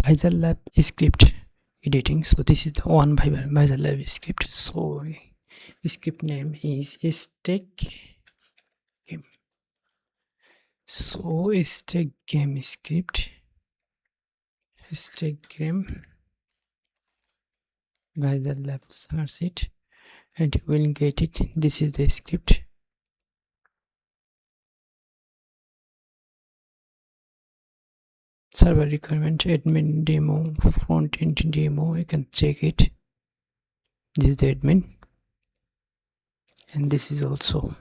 ViserLab script editing. So this is the one ViserLab script. So script name is stack game. So stack game script, stack game ViserLab, search it and you will get it. This is the script. Server requirement, admin demo, front end demo. You can check it. This is the admin, and this is also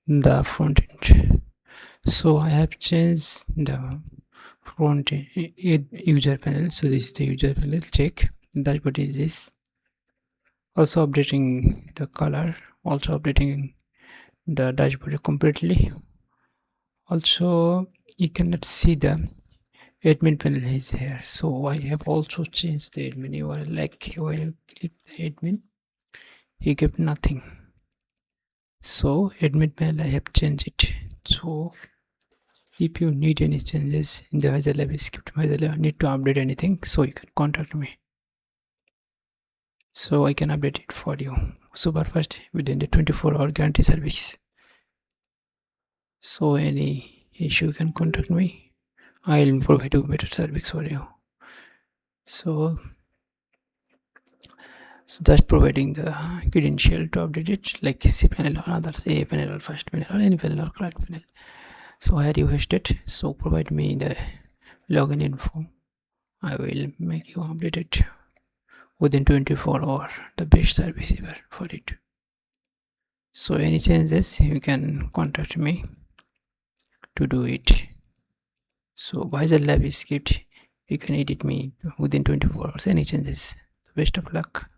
the front end. So I have changed the front end user panel. So this is the user panel. Check dashboard is this. Also updating the color, also updating the dashboard completely. Also you cannot see the admin panel is here, so I have also changed the admin URL. Like when you click the admin, you get nothing. So admin panel I have changed it. So if you need any changes in the ViserLab script, ViserLab need to update anything, so you can contact me. So I can update it for you super fast within the 24-hour guarantee service. So any issue you can contact me. I'll provide you better service for you. So just providing the credential to update it, like cPanel or others, A panel or first panel or any panel or client panel. So where you host it, so provide me the login info. I will make you update it within 24 hours. The best service ever for it. So any changes you can contact me to do it. So ViserLab script, you can edit me within 24 hours. Any changes. Best of luck.